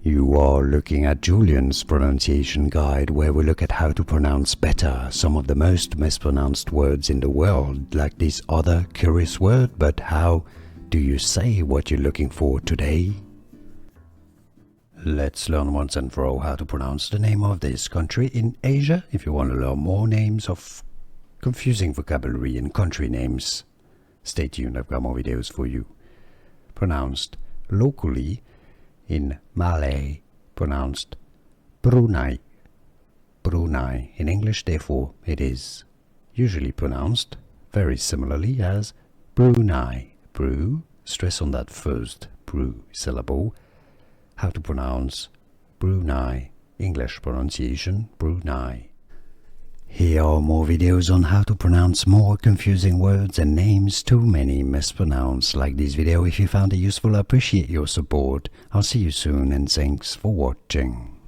You are looking at Julian's pronunciation guide, where we look at how to pronounce better some of the most mispronounced words in the world, like this other curious word. But how do you say what you're looking for today? Let's learn once and for all how to pronounce the name of this country in Asia. If you want to learn more names of confusing vocabulary and country names, stay tuned, I've got more videos for you. Pronounced locally in Malay, pronounced Brunei. Brunei. In English, therefore, it is usually pronounced very similarly as Brunei. Bru, stress on that first Bru syllable. How to pronounce Brunei. English pronunciation, Brunei. Here are more videos on how to pronounce more confusing words and names too many mispronounced. Like this video if you found it useful. I appreciate your support. I'll see you soon and thanks for watching.